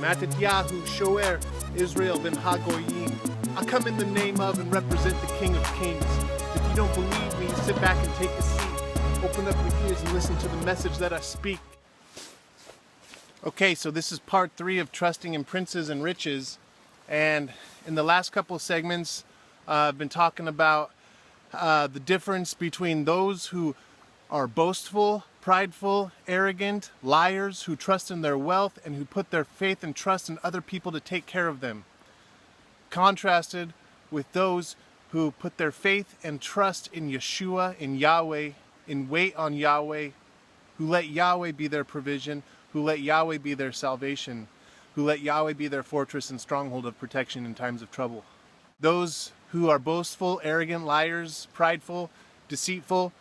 Matityahu Shoer Israel ben Hagoyim. I come in the name of and represent the King of Kings. If you don't believe me, sit back and take a seat. Open up your ears and listen to the message that I speak. Okay, so this is part 3 of Trusting in Princes and Riches. And in the last couple of segments, I've been talking about the difference between those who are boastful, prideful, arrogant, liars, who trust in their wealth and who put their faith and trust in other people to take care of them. Contrasted with those who put their faith and trust in Yeshua, in Yahweh, in wait on Yahweh, who let Yahweh be their provision, who let Yahweh be their salvation, who let Yahweh be their fortress and stronghold of protection in times of trouble. Those who are boastful, arrogant, liars, prideful, deceitful,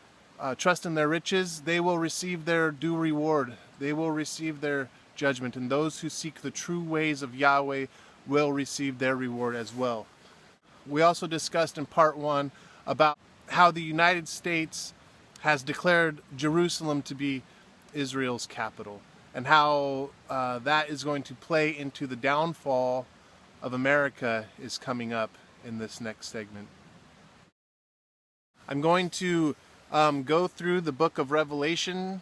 trust in their riches, they will receive their due reward. They will receive their judgment. And those who seek the true ways of Yahweh will receive their reward as well. We also discussed in part 1 about how the United States has declared Jerusalem to be Israel's capital, and how that is going to play into the downfall of America is coming up in this next segment. I'm going to go through the book of Revelation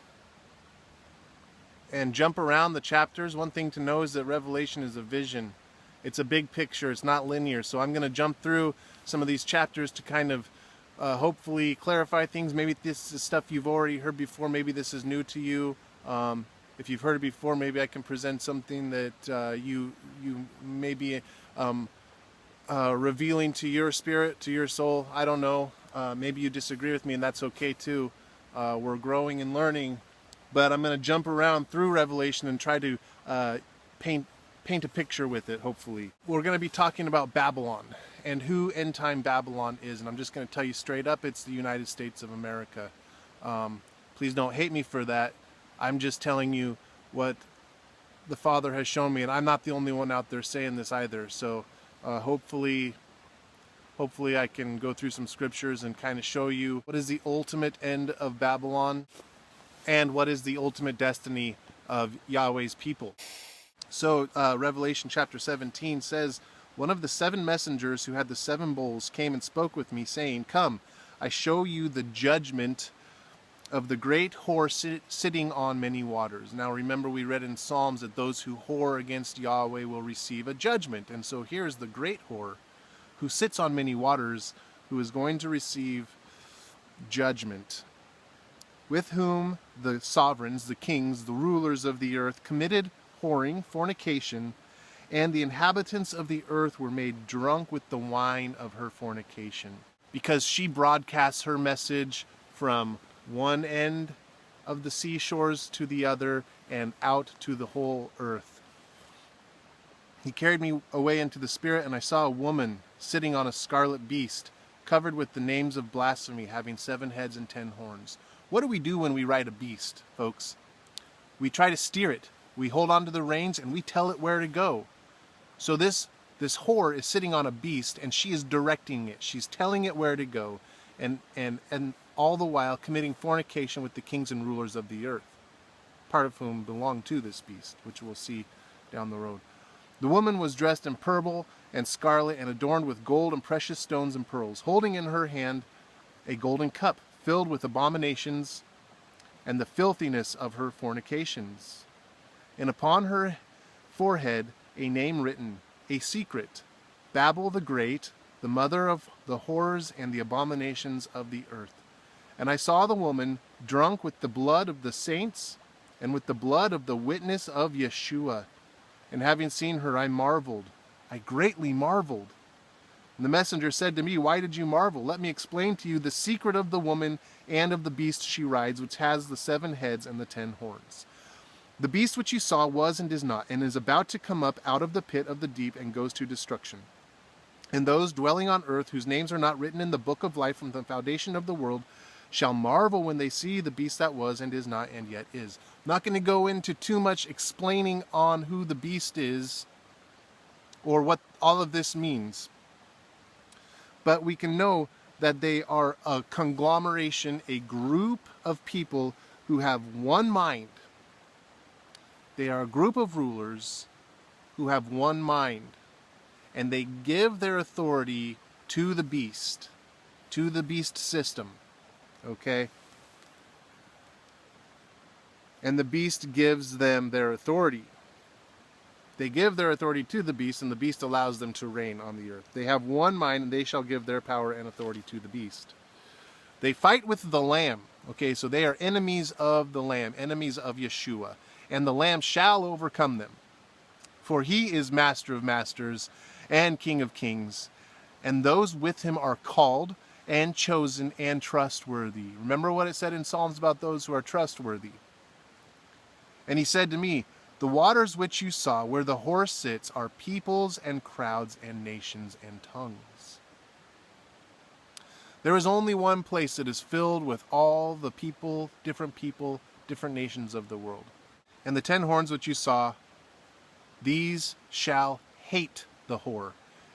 and jump around the chapters. One thing to know is that Revelation is a vision. It's a big picture, it's not linear. So I'm going to jump through some of these chapters to kind of hopefully clarify things. Maybe this is stuff you've already heard before, maybe this is new to you. If you've heard it before, maybe I can present something that you may be revealing to your spirit, to your soul. I don't know. Maybe you disagree with me, and that's okay too. We're growing and learning, but I'm going to jump around through Revelation and try to paint a picture with it, hopefully. We're going to be talking about Babylon and who end-time Babylon is, and I'm just going to tell you straight up, it's the United States of America. Please don't hate me for that. I'm just telling you what the Father has shown me, and I'm not the only one out there saying this either. So hopefully I can go through some scriptures and kind of show you what is the ultimate end of Babylon and what is the ultimate destiny of Yahweh's people. So Revelation chapter 17 says, "One of the 7 messengers who had the 7 bowls came and spoke with me, saying, 'Come, I show you the judgment of the great whore sitting on many waters.'" Now remember, we read in Psalms that those who whore against Yahweh will receive a judgment. And so here's the great whore who sits on many waters, who is going to receive judgment, with whom the sovereigns, the kings, the rulers of the earth committed whoring, fornication, and the inhabitants of the earth were made drunk with the wine of her fornication, because she broadcasts her message from one end of the seashores to the other and out to the whole earth. He carried me away into the spirit, and I saw a woman sitting on a scarlet beast, covered with the names of blasphemy, having 7 heads and 10 horns. What do we do when we ride a beast, folks? We try to steer it. We hold on to the reins and we tell it where to go. So this whore is sitting on a beast, and she is directing it. She's telling it where to go, and all the while committing fornication with the kings and rulers of the earth, part of whom belong to this beast, which we'll see down the road. The woman was dressed in purple and scarlet and adorned with gold and precious stones and pearls, holding in her hand a golden cup filled with abominations and the filthiness of her fornications. And upon her forehead a name written, a secret, Babel the Great, the mother of the horrors and the abominations of the earth. And I saw the woman drunk with the blood of the saints and with the blood of the witness of Yeshua. And having seen her, I marveled. I greatly marveled. And the messenger said to me, "Why did you marvel? Let me explain to you the secret of the woman and of the beast she rides, which has the 7 heads and the 10 horns. The beast which you saw was and is not, and is about to come up out of the pit of the deep and goes to destruction. And those dwelling on earth, whose names are not written in the book of life from the foundation of the world, shall marvel when they see the beast that was and is not and yet is." I'm not going to go into too much explaining on who the beast is or what all of this means. But we can know that they are a conglomeration, a group of people who have one mind. They are a group of rulers who have one mind, and they give their authority to the beast system, okay? And the beast gives them their authority. They give their authority to the beast, and the beast allows them to reign on the earth. They have one mind, and they shall give their power and authority to the beast. They fight with the Lamb. Okay, so they are enemies of the Lamb, enemies of Yeshua. And the Lamb shall overcome them. For he is Master of masters and King of kings. And those with him are called and chosen and trustworthy. Remember what it said in Psalms about those who are trustworthy. And he said to me, the waters which you saw, where the horse sits, are peoples and crowds and nations and tongues. There is only one place that is filled with all the people, different nations of the world. And the 10 horns which you saw, these shall hate the whore.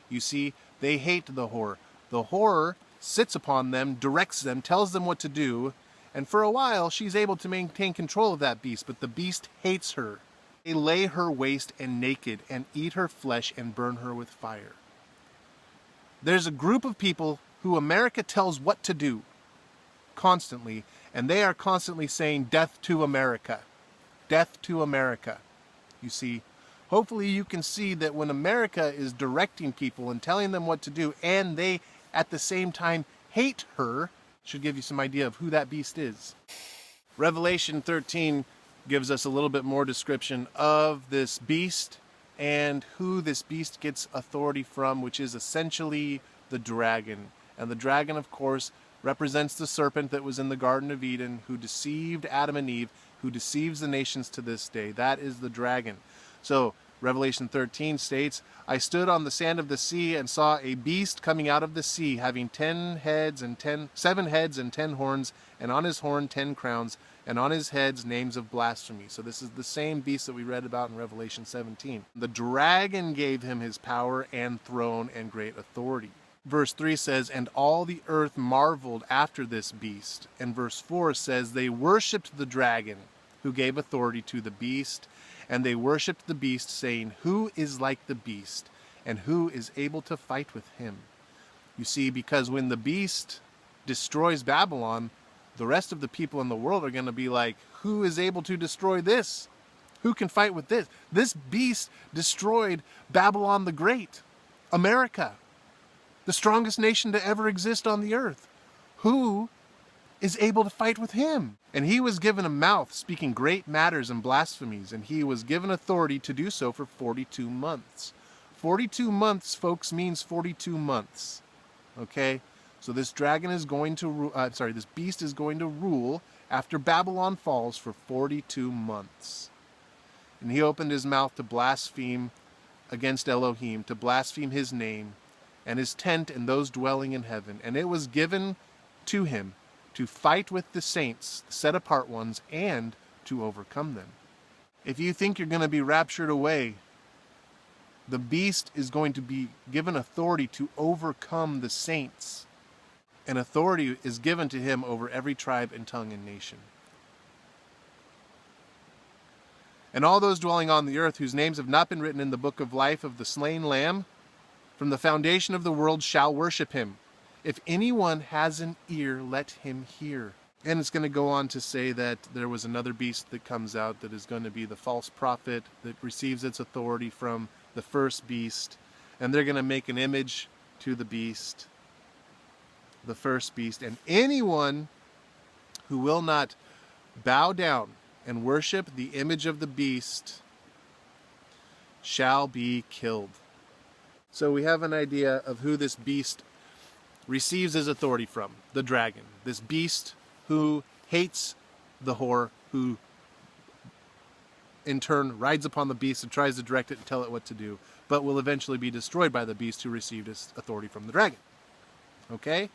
You see, they hate the whore. The whore sits upon them, directs them, tells them what to do, and for a while she's able to maintain control of that beast, but the beast hates her. They lay her waste and naked, and eat her flesh and burn her with fire. There's a group of people who America tells what to do constantly, and they are constantly saying, death to America. Death to America. You see, hopefully you can see that when America is directing people and telling them what to do, and they at the same time hate her, should give you some idea of who that beast is. Revelation 13 gives us a little bit more description of this beast and who this beast gets authority from, which is essentially the dragon. And the dragon, of course, represents the serpent that was in the Garden of Eden, who deceived Adam and Eve, who deceives the nations to this day. That is the dragon. So Revelation 13 states, I stood on the sand of the sea and saw a beast coming out of the sea, having 7 heads and 10 horns, and on his horn 10 crowns, and on his heads names of blasphemy. So this is the same beast that we read about in Revelation 17. The dragon gave him his power and throne and great authority. Verse 3 says, and all the earth marveled after this beast. And verse 4 says, they worshipped the dragon, who gave authority to the beast, and they worshipped the beast, saying, who is like the beast, and who is able to fight with him? You see, because when the beast destroys Babylon, the rest of the people in the world are going to be like, who is able to destroy this? Who can fight with this? This beast destroyed Babylon the Great, America, the strongest nation to ever exist on the earth. Who is able to fight with him? And he was given a mouth speaking great matters and blasphemies, and he was given authority to do so for 42 months. 42 months, folks, means 42 months. Okay? So this dragon is going to this beast is going to rule after Babylon falls for 42 months. And he opened his mouth to blaspheme against Elohim, to blaspheme his name and his tent and those dwelling in heaven. And it was given to him to fight with the saints, the set apart ones, and to overcome them. If you think you're going to be raptured away, the beast is going to be given authority to overcome the saints. And authority is given to him over every tribe and tongue and nation. And all those dwelling on the earth whose names have not been written in the book of life of the slain Lamb from the foundation of the world shall worship him. If anyone has an ear, let him hear. And it's going to go on to say that there was another beast that comes out that is going to be the false prophet that receives its authority from the first beast. And they're going to make an image to the beast, the first beast. And anyone who will not bow down and worship the image of the beast shall be killed. So we have an idea of who this beast receives his authority from, the dragon. This beast who hates the whore, who in turn rides upon the beast and tries to direct it and tell it what to do, but will eventually be destroyed by the beast who received his authority from the dragon. Okay?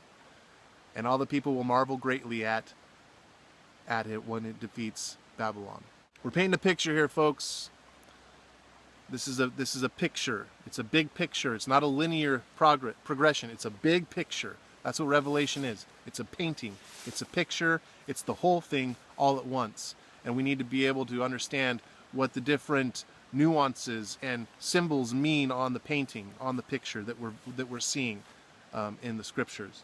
And all the people will marvel greatly at it when it defeats Babylon. We're painting a picture here, folks. This is a picture. It's a big picture. It's not a linear progression. It's a big picture. That's what Revelation is. It's a painting. It's a picture. It's the whole thing all at once. And we need to be able to understand what the different nuances and symbols mean on the painting, on the picture that we're seeing in the scriptures.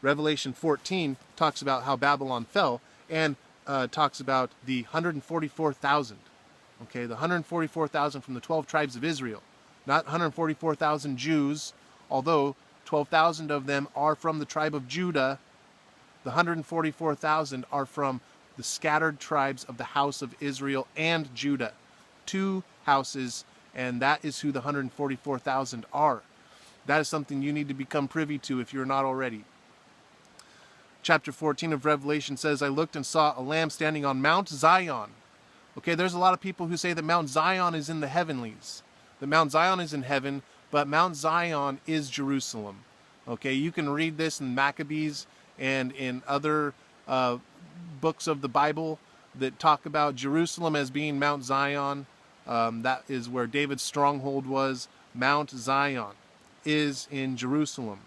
Revelation 14 talks about how Babylon fell, and talks about the 144,000. Okay, the 144,000 from the 12 tribes of Israel. Not 144,000 Jews, although 12,000 of them are from the tribe of Judah. The 144,000 are from the scattered tribes of the house of Israel and Judah. 2 houses, and that is who the 144,000 are. That is something you need to become privy to if you're not already. Chapter 14 of Revelation says, I looked and saw a lamb standing on Mount Zion. Okay, there's a lot of people who say that Mount Zion is in the heavenlies. That Mount Zion is in heaven, but Mount Zion is Jerusalem. Okay, you can read this in Maccabees and in other books of the Bible that talk about Jerusalem as being Mount Zion. That is where David's stronghold was. Mount Zion is in Jerusalem.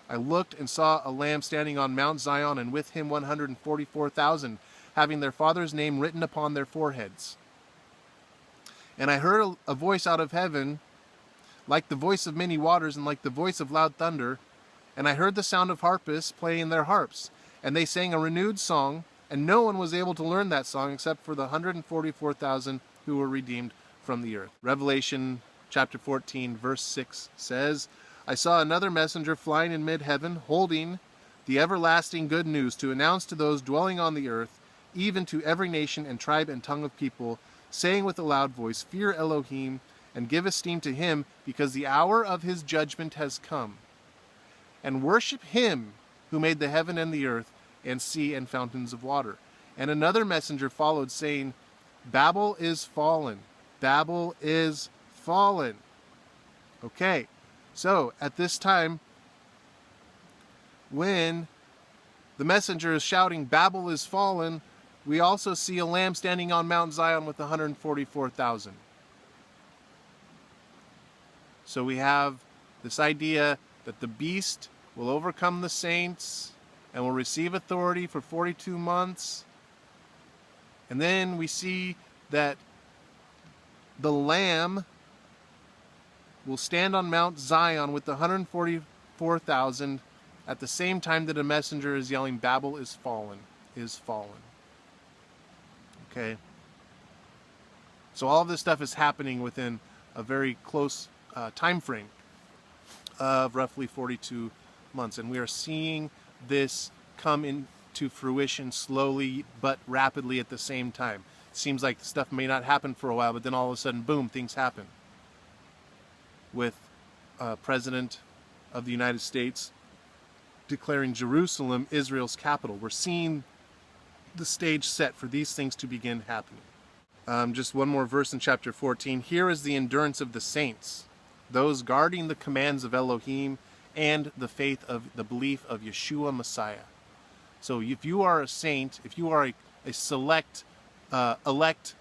I looked and saw a lamb standing on Mount Zion, and with him 144,000, having their father's name written upon their foreheads. And I heard a voice out of heaven, like the voice of many waters, and like the voice of loud thunder. And I heard the sound of harpists playing their harps, and they sang a renewed song, and no one was able to learn that song except for the 144,000 who were redeemed from the earth. Revelation chapter 14, verse 6 says, I saw another messenger flying in mid-heaven, holding the everlasting good news to announce to those dwelling on the earth, even to every nation and tribe and tongue of people, saying with a loud voice, Fear Elohim, and give esteem to him, because the hour of his judgment has come. And worship him who made the heaven and the earth, and sea and fountains of water. And another messenger followed, saying, Babel is fallen. Babel is fallen. Okay, so at this time, when the messenger is shouting, Babel is fallen, we also see a lamb standing on Mount Zion with 144,000. So we have this idea that the beast will overcome the saints and will receive authority for 42 months. And then we see that the lamb will stand on Mount Zion with the 144,000 at the same time that a messenger is yelling, Babel is fallen, is fallen. Okay? So all of this stuff is happening within a very close time frame of roughly 42 months. And we are seeing this come into fruition slowly but rapidly at the same time. It seems like stuff may not happen for a while, but then all of a sudden, boom, things happen. With President of the United States declaring Jerusalem Israel's capital. We're seeing the stage set for these things to begin happening. Just one more verse in chapter 14. Here is the endurance of the saints, those guarding the commands of Elohim and the faith of the belief of Yeshua Messiah. So if you are a saint, if you are a select, elect,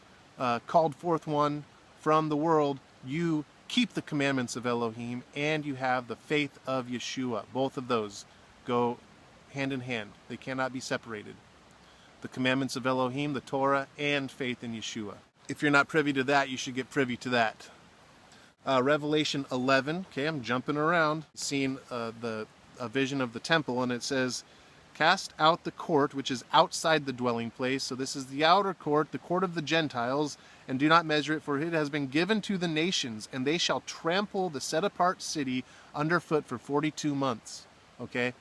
called forth one from the world, you keep the commandments of Elohim and you have the faith of Yeshua. Both of those go hand in hand. They cannot be separated. The commandments of Elohim, the Torah, and faith in Yeshua. If you're not privy to that, you should get privy to that. Revelation 11, okay, I'm jumping around, seeing a vision of the temple, and it says, Cast out the court, which is outside the dwelling place. So this is the outer court, the court of the Gentiles, and do not measure it, for it has been given to the nations, and they shall trample the set-apart city underfoot for 42 months. Okay?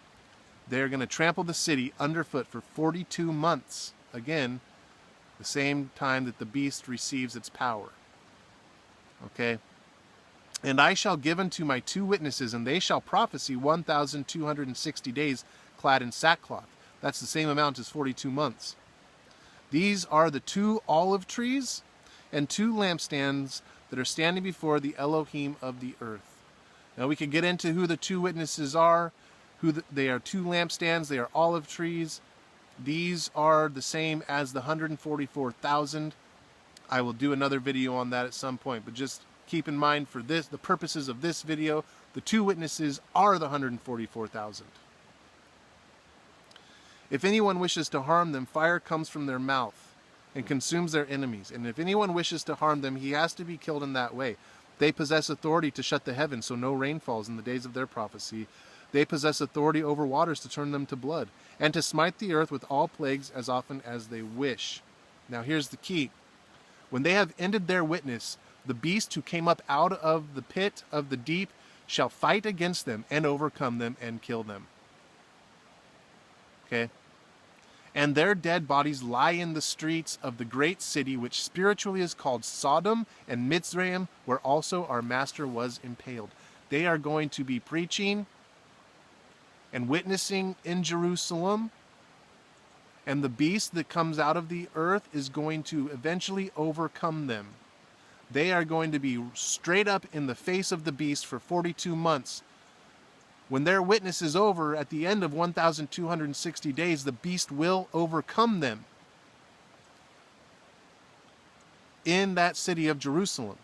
They're going to trample the city underfoot for 42 months. Again, the same time that the beast receives its power. Okay? And I shall give unto my 2 witnesses, and they shall prophesy 1,260 days, clad in sackcloth. That's the same amount as 42 months. These are the 2 olive trees and 2 lampstands that are standing before the Elohim of the earth. Now we could get into who the 2 witnesses are, they are 2 lampstands, they are olive trees. These are the same as the 144,000. I will do another video on that at some point, but just keep in mind for this, the purposes of this video, the 2 witnesses are the 144,000. If anyone wishes to harm them, fire comes from their mouth and consumes their enemies. And if anyone wishes to harm them, he has to be killed in that way. They possess authority to shut the heavens so no rain falls in the days of their prophecy. They possess authority over waters to turn them to blood, and to smite the earth with all plagues as often as they wish. Now here's the key. When they have ended their witness, the beast who came up out of the pit of the deep shall fight against them and overcome them and kill them. Okay? And their dead bodies lie in the streets of the great city, which spiritually is called Sodom and Mitzrayim, where also our master was impaled. They are going to be preaching and witnessing in Jerusalem, and the beast that comes out of the earth is going to eventually overcome them. They are going to be straight up in the face of the beast for 42 months. When their witness is over, at the end of 1,260 days, the beast will overcome them in that city of Jerusalem.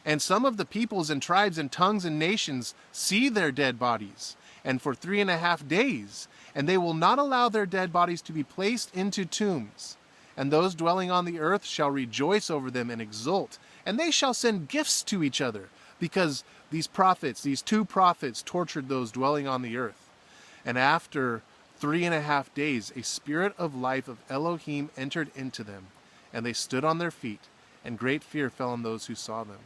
And some of the peoples and tribes and tongues and nations see their dead bodies, and for 3.5 days, and they will not allow their dead bodies to be placed into tombs. And those dwelling on the earth shall rejoice over them and exult, and they shall send gifts to each other, because these prophets, these 2 prophets, tortured those dwelling on the earth. And after 3.5 days, a spirit of life of Elohim entered into them, and they stood on their feet, and great fear fell on those who saw them.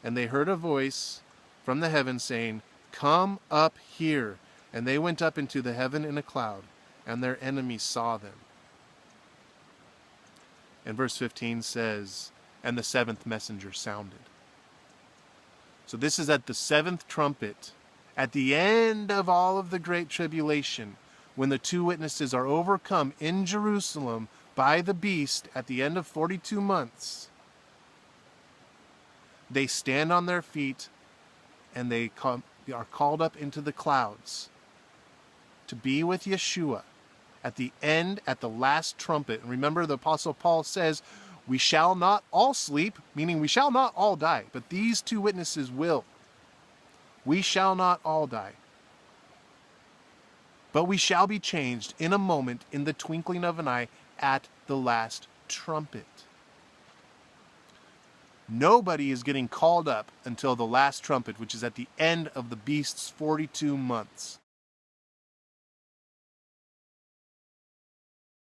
And they heard a voice from the heaven saying, "Come up here." And they went up into the heaven in a cloud, and their enemies saw them. And verse 15 says, and the 7th messenger sounded. So this is at the 7th trumpet, at the end of all of the great tribulation, when the 2 witnesses are overcome in Jerusalem by the beast at the end of 42 months. They stand on their feet, and they are called up into the clouds to be with Yeshua at the end, at the last trumpet. And remember, the Apostle Paul says, we shall not all sleep, meaning we shall not all die, but these 2 witnesses will. We shall not all die, but we shall be changed in a moment, in the twinkling of an eye, at the last trumpet. Nobody is getting called up until the last trumpet, which is at the end of the beast's 42 months.